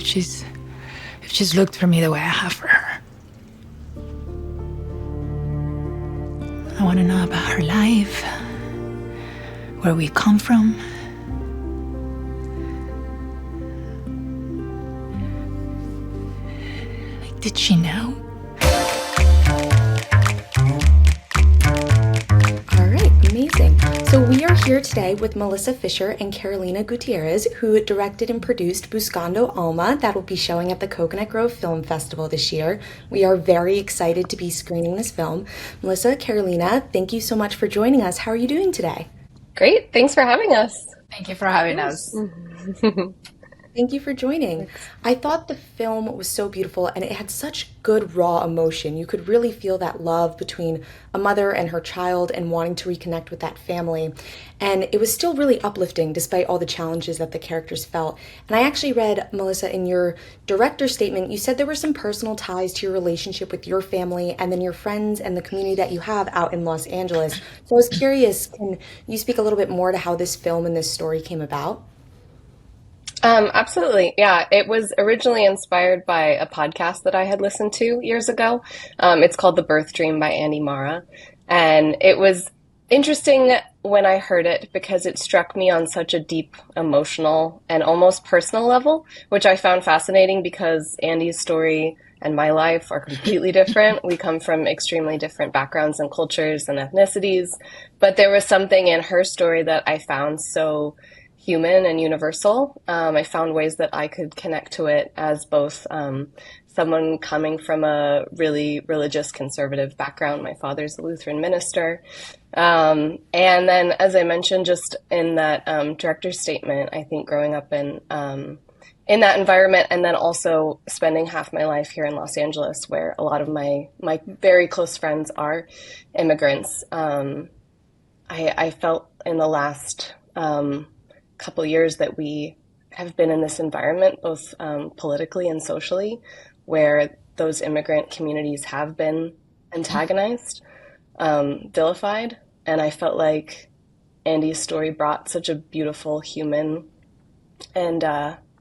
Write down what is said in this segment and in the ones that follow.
if she's looked for me the way I have for her. I want to know about her life, where we come from. Like, did she know? All right, amazing. So we are here today with Melissa Fisher and Katelyn Gutierrez, who directed and produced Buscando Alma, that will be showing at the Coconut Grove Film Festival this year. We are very excited to be screening this film. Melissa, Katelyn, thank you so much for joining us. How are you doing today? Great. Thanks for having us. Thank you for having us. Thank you for joining. I thought the film was so beautiful and it had such good raw emotion. You could really feel that love between a mother and her child and wanting to reconnect with that family. And it was still really uplifting despite all the challenges that the characters felt. And I actually read, Melissa, in your director statement, you said there were some personal ties to your relationship with your family and then your friends and the community that you have out in Los Angeles. So I was curious, can you speak a little bit more to how this film and this story came about? Absolutely. Yeah, it was originally inspired by a podcast that I had listened to years ago. It's called The Birth Dream by Andy Mara. And it was interesting when I heard it because it struck me on such a deep emotional and almost personal level, which I found fascinating because Andy's story and my life are completely different. We come from extremely different backgrounds and cultures and ethnicities. But there was something in her story that I found so human and universal. I found ways that I could connect to it as both someone coming from a really religious conservative background. My father's a Lutheran minister. And then, as I mentioned, just in that director's statement, I think growing up in that environment and then also spending half my life here in Los Angeles, where a lot of my very close friends are immigrants, I felt in the last couple years that we have been in this environment, both politically and socially, where those immigrant communities have been antagonized, vilified. And I felt like Andy's story brought such a beautiful human and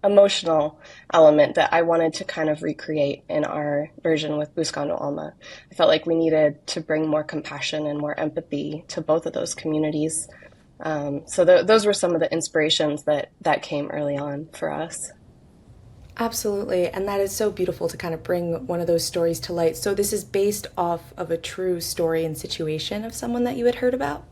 emotional element that I wanted to kind of recreate in our version with Buscando Alma. I felt like we needed to bring more compassion and more empathy to both of those communities. So those were some of the inspirations that came early on for us. Absolutely. And that is so beautiful to kind of bring one of those stories to light. So this is based off of a true story and situation of someone that you had heard about?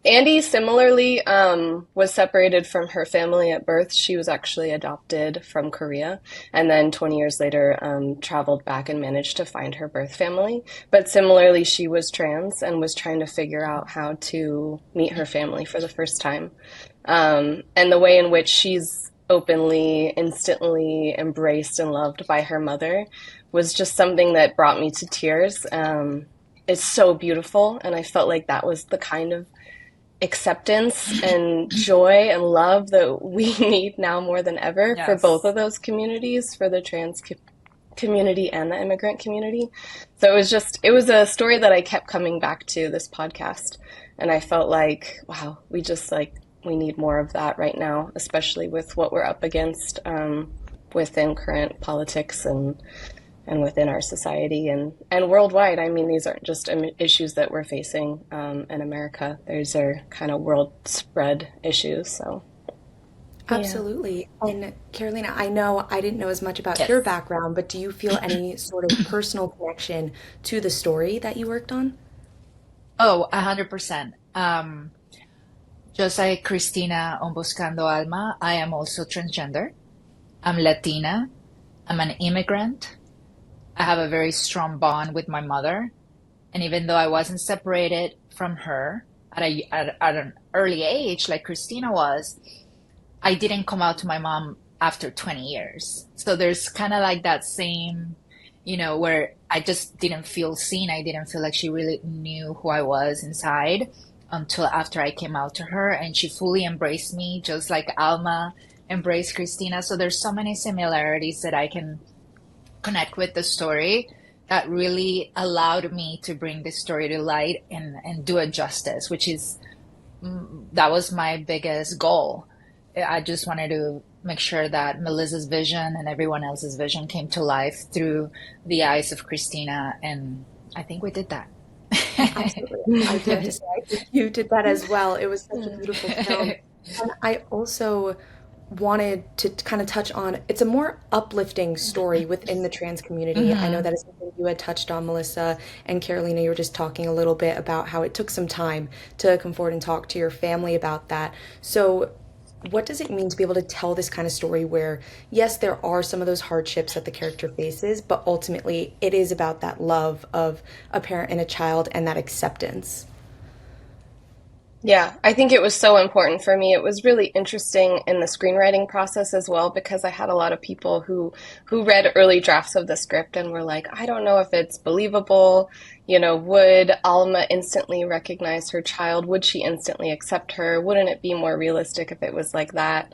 Andy similarly was separated from her family at birth. She was actually adopted from Korea and then 20 years later traveled back and managed to find her birth family. But similarly, she was trans and was trying to figure out how to meet her family for the first time. And the way in which she's openly, instantly embraced and loved by her mother was just something that brought me to tears. It's so beautiful. And I felt like that was the kind of acceptance and joy and love that we need now more than ever. Yes. For both of those communities, for the trans community and the immigrant community. So it was a story that I kept coming back to this podcast. And I felt like, wow, we need more of that right now, especially with what we're up against within current politics and within our society and worldwide. I mean, these aren't just issues that we're facing in America. These are kind of world spread issues. So, absolutely. Yeah. And Carolina, I know I didn't know as much about your background, but do you feel any sort of personal connection to the story that you worked on? Oh, 100%. Just like Christina on Buscando Alma, I am also transgender. I'm Latina. I'm an immigrant. I have a very strong bond with my mother. And even though I wasn't separated from her at an early age, like Christina was, I didn't come out to my mom after 20 years. So there's kind of like that same, where I just didn't feel seen. I didn't feel like she really knew who I was inside until after I came out to her. And she fully embraced me, just like Alma embraced Christina. So there's so many similarities that I can connect with the story that really allowed me to bring this story to light and do it justice, which is, that was my biggest goal. I just wanted to make sure that Melissa's vision and everyone else's vision came to life through the eyes of Christina. And I think we did that. Absolutely. I do have to say, I think you did that as well. It was such a beautiful film. And I also wanted to kind of touch on it's a more uplifting story within the trans community. I know that is something you had touched on, Melissa and Carolina. You were just talking a little bit about how it took some time to come forward and talk to your family about that. So what does it mean to be able to tell this kind of story where, yes, there are some of those hardships that the character faces, but ultimately it is about that love of a parent and a child and that acceptance? Yeah, I think it was so important for me. It was really interesting in the screenwriting process as well because I had a lot of people who read early drafts of the script and were like, I don't know if it's believable. You know, would Alma instantly recognize her child? Would she instantly accept her? Wouldn't it be more realistic if it was like that?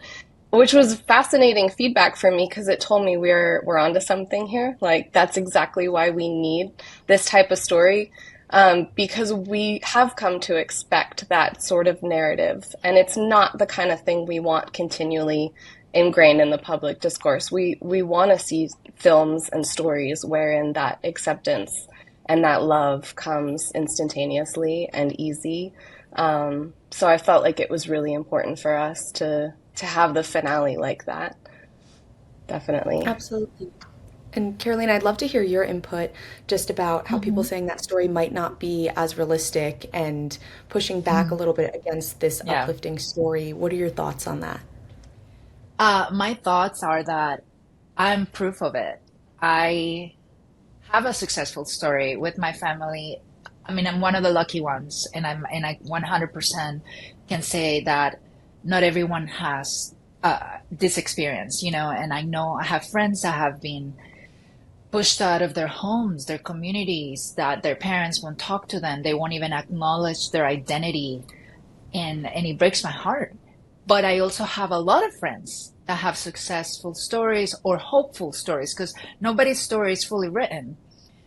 Which was fascinating feedback for me because it told me we're onto something here. Like that's exactly why we need this type of story. Because we have come to expect that sort of narrative, and it's not the kind of thing we want continually ingrained in the public discourse. We want to see films and stories wherein that acceptance and that love comes instantaneously and easy. So I felt like it was really important for us to have the finale like that. Definitely. Absolutely. And Caroline, I'd love to hear your input just about how people saying that story might not be as realistic and pushing back a little bit against this Yeah. uplifting story. What are your thoughts on that? My thoughts are that I'm proof of it. I have a successful story with my family. I mean, I'm one of the lucky ones, and I 100% can say that not everyone has this experience, you know. And I know I have friends that have been pushed out of their homes, their communities, that their parents won't talk to them. They won't even acknowledge their identity. And it breaks my heart. But I also have a lot of friends that have successful stories or hopeful stories because nobody's story is fully written,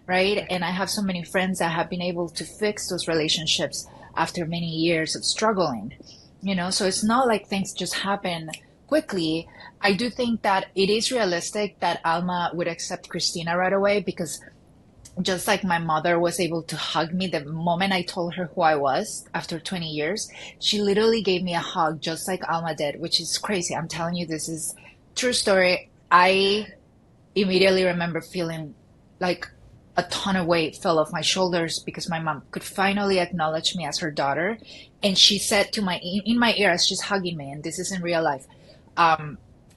right? And I have so many friends that have been able to fix those relationships after many years of struggling, you know? So it's not like things just happen quickly. I do think that it is realistic that Alma would accept Christina right away because just like my mother was able to hug me the moment I told her who I was after 20 years, she literally gave me a hug just like Alma did, which is crazy. I'm telling you, this is true story. I immediately remember feeling like a ton of weight fell off my shoulders because my mom could finally acknowledge me as her daughter. And she said to in my ear as she's hugging me, and this is in real life,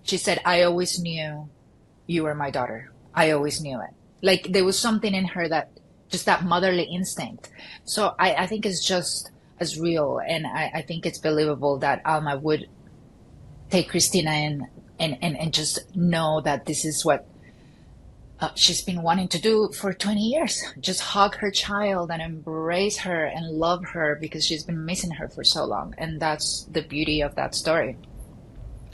she said, I always knew you were my daughter. I always knew it. Like there was something in her that just that motherly instinct. So I think it's just as real. And I think it's believable that Alma would take Christina in and just know that this is what she's been wanting to do for 20 years. Just hug her child and embrace her and love her because she's been missing her for so long. And that's the beauty of that story.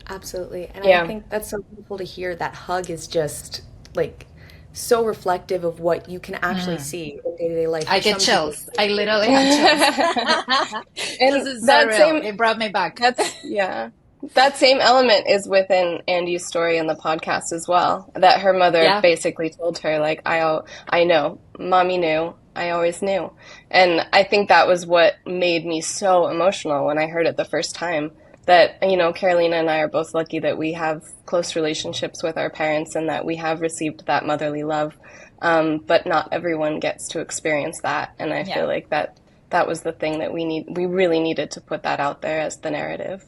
Absolutely. And I Yeah. think that's so beautiful to hear. That hug is just like so reflective of what you can actually see in day-to-day life. I For get some people, chills. I literally have chills. This And is so that real. same It brought me back. yeah. That same element is within Andy's story in the podcast as well. That her mother Yeah. basically told her, like, I know, mommy knew, I always knew. And I think that was what made me so emotional when I heard it the first time. That, you know, Carolina and I are both lucky that we have close relationships with our parents and that we have received that motherly love. But not everyone gets to experience that. And I Yeah. feel like that was the thing that we really needed to put that out there as the narrative.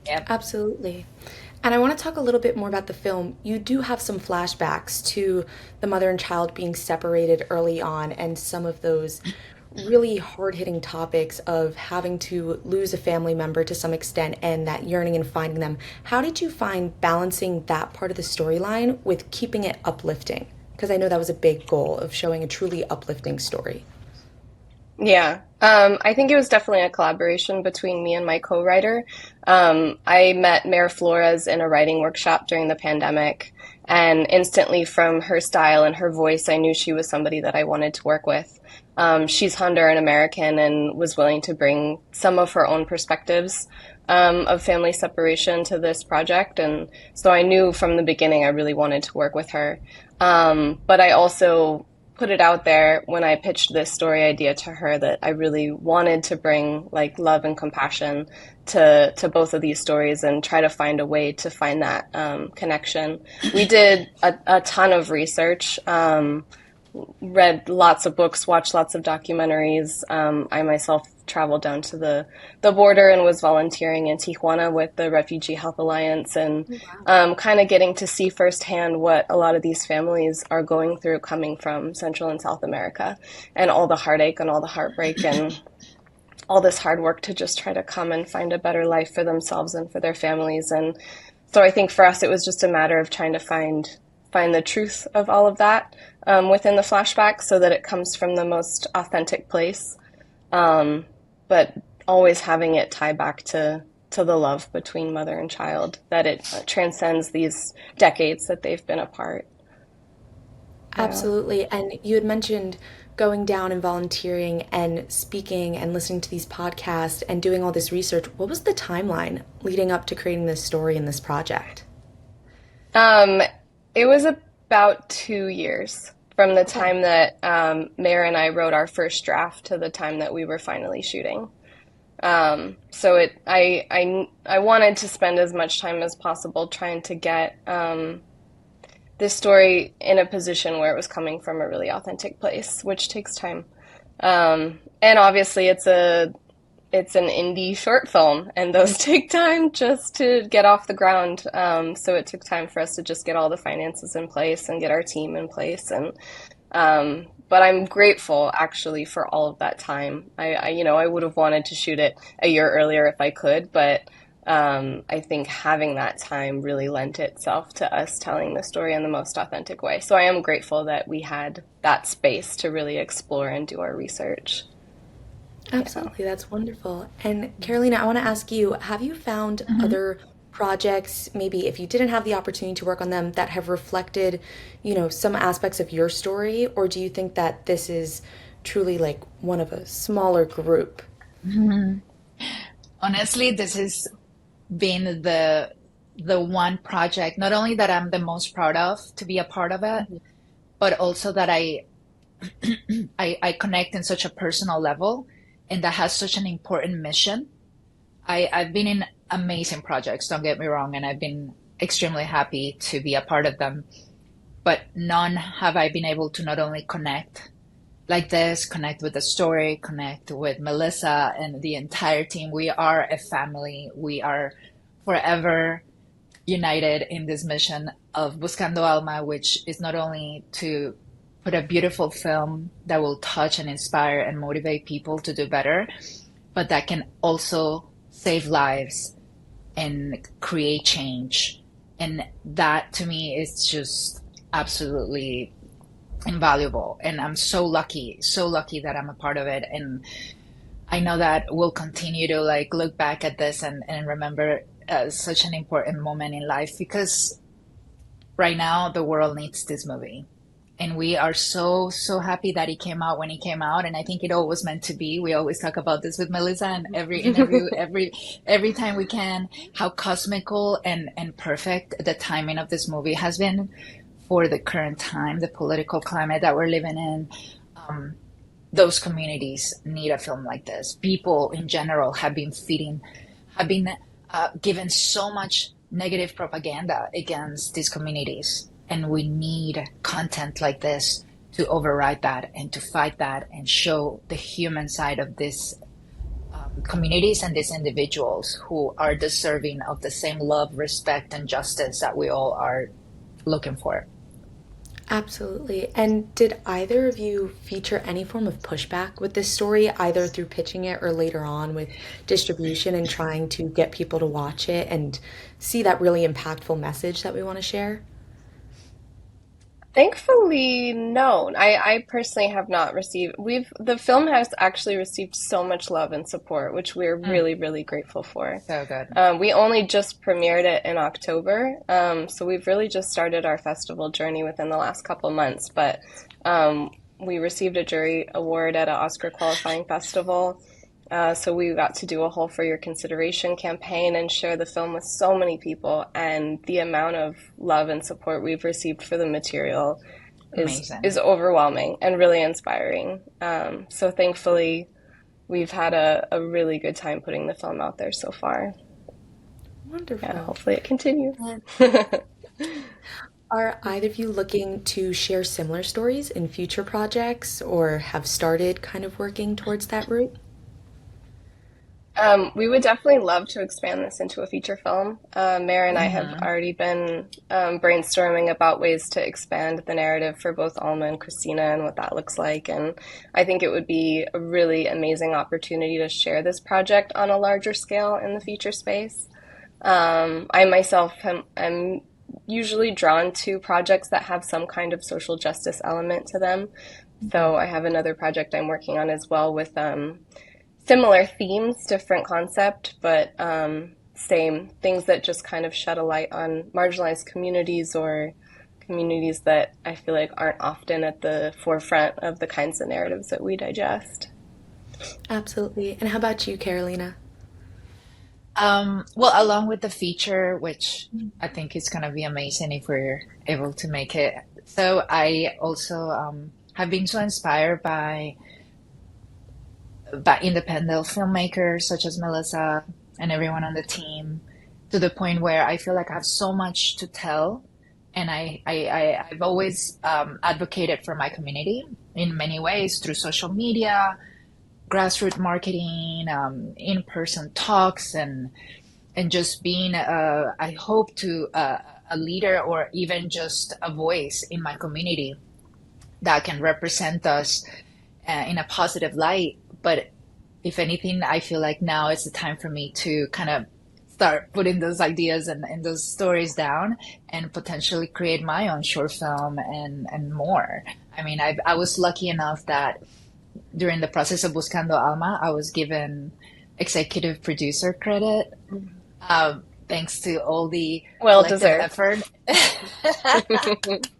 Yep. absolutely. And I want to talk a little bit more about the film. You do have some flashbacks to the mother and child being separated early on and some of those really hard-hitting topics of having to lose a family member to some extent and that yearning and finding them. How did you find balancing that part of the storyline with keeping it uplifting? Because I know that was a big goal of showing a truly uplifting story. Yeah, I think it was definitely a collaboration between me and my co-writer. I met Mayor Flores in a writing workshop during the pandemic, and instantly from her style and her voice, I knew she was somebody that I wanted to work with. She's Honduran American and was willing to bring some of her own perspectives of family separation to this project. And so I knew from the beginning I really wanted to work with her. But I also put it out there when I pitched this story idea to her that I really wanted to bring like love and compassion to both of these stories and try to find a way to find that connection. We did a ton of research, read lots of books, watched lots of documentaries. I myself traveled down to the border and was volunteering in Tijuana with the Refugee Health Alliance, and kind of getting to see firsthand what a lot of these families are going through coming from Central and South America, and all the heartache and all the heartbreak and all this hard work to just try to come and find a better life for themselves and for their families. And so I think for us it was just a matter of trying to find the truth of all of that within the flashback so that it comes from the most authentic place. But always having it tie back to the love between mother and child, that it transcends these decades that they've been apart. Absolutely. And you had mentioned going down and volunteering and speaking and listening to these podcasts and doing all this research. What was the timeline leading up to creating this story and this project? It was about 2 years from the time that Mayor and I wrote our first draft to the time that we were finally shooting. So I wanted to spend as much time as possible trying to get this story in a position where it was coming from a really authentic place, which takes time. And obviously it's an indie short film, and those take time just to get off the ground. So it took time for us to just get all the finances in place and get our team in place. And but I'm grateful actually for all of that time. I would have wanted to shoot it a year earlier if I could, but I think having that time really lent itself to us telling the story in the most authentic way. So I am grateful that we had that space to really explore and do our research. Absolutely, that's wonderful. And Carolina, I want to ask you, have you found other projects, maybe if you didn't have the opportunity to work on them, that have reflected, some aspects of your story? Or do you think that this is truly like one of a smaller group? Honestly, this has been the one project, not only that I'm the most proud of to be a part of it, but also that I connect in such a personal level, and that has such an important mission. I've been in amazing projects, don't get me wrong, and I've been extremely happy to be a part of them. But none have I been able to not only connect like this, connect with the story, connect with Melissa and the entire team. We are a family. We are forever united in this mission of Buscando Alma, which is not only to put a beautiful film that will touch and inspire and motivate people to do better, but that can also save lives and create change. And that to me is just absolutely invaluable. And I'm so lucky that I'm a part of it. And I know that we'll continue to look back at this and remember such an important moment in life, because right now the world needs this movie. And we are so happy that it came out when it came out. And I think it all was meant to be. We always talk about this with Melissa and every interview, every time we can, how cosmical and perfect the timing of this movie has been for the current time, the political climate that we're living in. Those communities need a film like this. People in general have been given so much negative propaganda against these communities. And we need content like this to override that and to fight that and show the human side of these communities and these individuals who are deserving of the same love, respect, and justice that we all are looking for. Absolutely. And did either of you feature any form of pushback with this story, either through pitching it or later on with distribution and trying to get people to watch it and see that really impactful message that we want to share? Thankfully, no. I personally have not received. The film has actually received so much love and support, which we're really, really grateful for. So good. We only just premiered it in October, so we've really just started our festival journey within the last couple months. But we received a jury award at an Oscar qualifying festival. So we got to do a whole For Your Consideration campaign and share the film with so many people. And the amount of love and support we've received for the material Amazing. is overwhelming and really inspiring. So thankfully, we've had a really good time putting the film out there so far. Wonderful. Yeah, hopefully it continues. Are either of you looking to share similar stories in future projects or have started kind of working towards that route? We would definitely love to expand this into a feature film. Mare and I have Hmm. already been brainstorming about ways to expand the narrative for both Alma and Christina and what that looks like. And I think it would be a really amazing opportunity to share this project on a larger scale in the feature space. I myself am usually drawn to projects that have some kind of social justice element to them. So I have another project I'm working on as well with similar themes, different concept, but same things that just kind of shed a light on marginalized communities or communities that I feel like aren't often at the forefront of the kinds of narratives that we digest. Absolutely. And how about you, Carolina? Well, along with the feature, which I think is going to be amazing if we're able to make it. So I also have been so inspired by independent filmmakers such as Melissa and everyone on the team, to the point where I feel like I have so much to tell. And I've always advocated for my community in many ways through social media, grassroots marketing, in-person talks, and just being, I hope, to a leader or even just a voice in my community that can represent us in a positive light. But if anything, I feel like now is the time for me to kind of start putting those ideas and those stories down and potentially create my own short film and more. I mean, I was lucky enough that during the process of Buscando Alma, I was given executive producer credit, thanks to all the Well collective deserved. effort.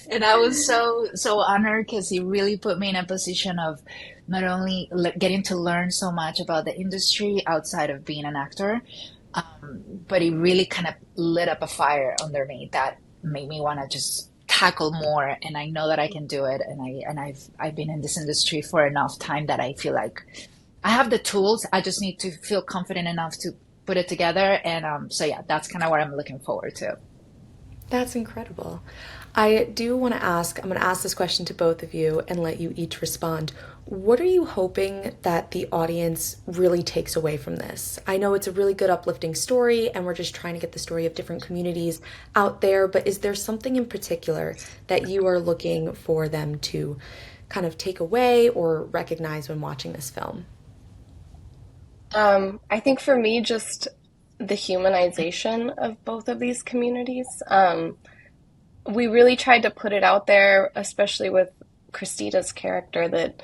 And I was so honored because he really put me in a position of not only getting to learn so much about the industry outside of being an actor, but he really kind of lit up a fire under me that made me want to just tackle more. And I know that I can do it. And I've been in this industry for enough time that I feel like I have the tools. I just need to feel confident enough to put it together. And so yeah, that's kind of what I'm looking forward to. That's incredible. I do want to ask, I'm going to ask this question to both of you and let you each respond. What are you hoping that the audience really takes away from this? I know it's a really good, uplifting story, and we're just trying to get the story of different communities out there, but is there something in particular that you are looking for them to kind of take away or recognize when watching this film? I think for me, just the humanization of both of these communities. We really tried to put it out there, especially with Christina's character, that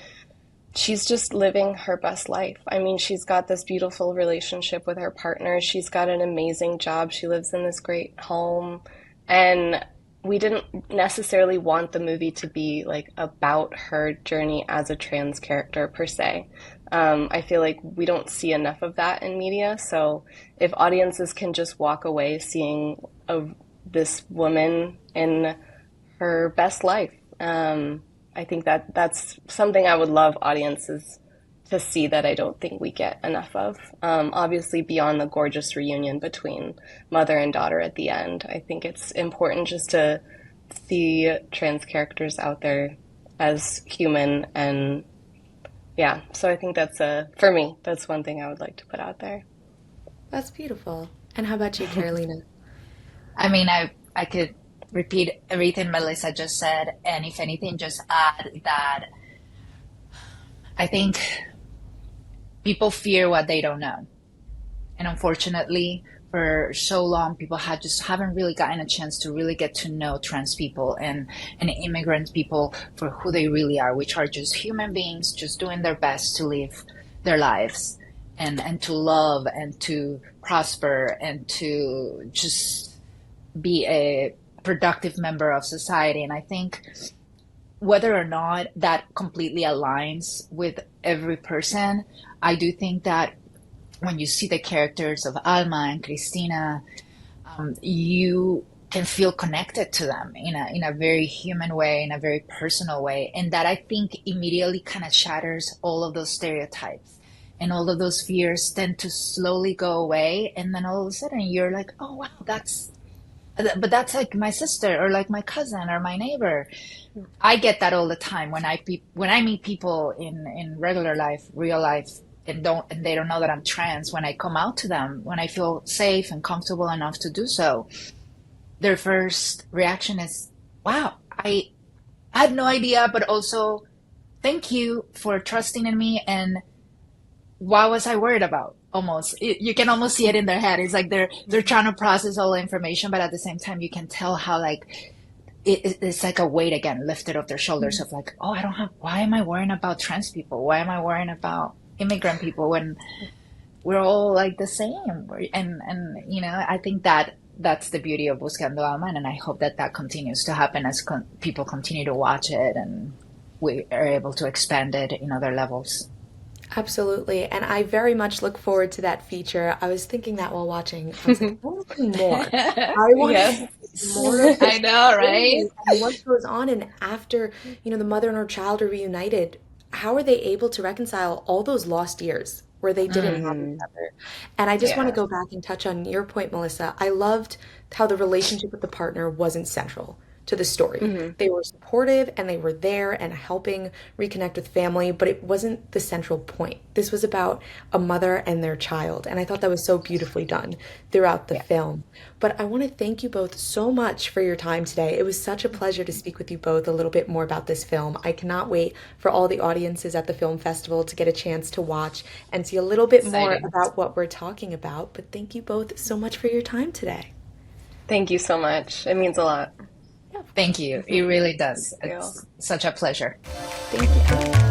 she's just living her best life. I mean, she's got this beautiful relationship with her partner. She's got an amazing job. She lives in this great home. And we didn't necessarily want the movie to be like about her journey as a trans character per se. I feel like we don't see enough of that in media. So if audiences can just walk away seeing this woman in her best life, I think that that's something I would love audiences to see that I don't think we get enough of. Obviously, beyond the gorgeous reunion between mother and daughter at the end, I think it's important just to see trans characters out there as human. And yeah, so I think for me, that's one thing I would like to put out there. That's beautiful. And how about you, Carolina? I mean, I could repeat everything Melissa just said, and if anything, just add that I think people fear what they don't know. And unfortunately, for so long, people haven't really gotten a chance to really get to know trans people and immigrant people for who they really are, which are just human beings, just doing their best to live their lives and to love and to prosper and to just be a productive member of society. And I think whether or not that completely aligns with every person, I do think that when you see the characters of Alma and Cristina, you can feel connected to them in a very human way, in a very personal way. And that I think immediately kind of shatters all of those stereotypes, and all of those fears tend to slowly go away. And then all of a sudden you're like, oh, wow, that's like my sister, or like my cousin, or my neighbor. I get that all the time when I meet people in regular life, real life, and they don't know that I'm trans. When I come out to them, when I feel safe and comfortable enough to do so, their first reaction is, wow, I had no idea, but also thank you for trusting in me. And what was I worried about? Almost, you can almost see it in their head. It's like they're trying to process all the information, but at the same time, you can tell how like it's like a weight again lifted off their shoulders of like, oh, why am I worrying about trans people? Why am I worrying about immigrant people when we're all like the same? And I think that's the beauty of Buscando Alma, and I hope that continues to happen as people continue to watch it and we are able to expand it in other levels. Absolutely. And I very much look forward to that feature. I was thinking that while watching. I was like, I want to see more. I want to see more. I know, right? And what goes on, and after, the mother and her child are reunited, how are they able to reconcile all those lost years where they didn't have each other? And I just want to go back and touch on your point, Melissa. I loved how the relationship with the partner wasn't central to the story. They were supportive and they were there and helping reconnect with family, but it wasn't the central point. This was about a mother and their child, and I thought that was so beautifully done throughout the film. But I want to thank you both so much for your time today. It was such a pleasure to speak with you both a little bit more about this film. I cannot wait for all the audiences at the film festival to get a chance to watch and see a little bit more about what we're talking about. But thank you both so much for your time today. Thank you so much. It means a lot. Thank you. It really does. It's such a pleasure. Thank you.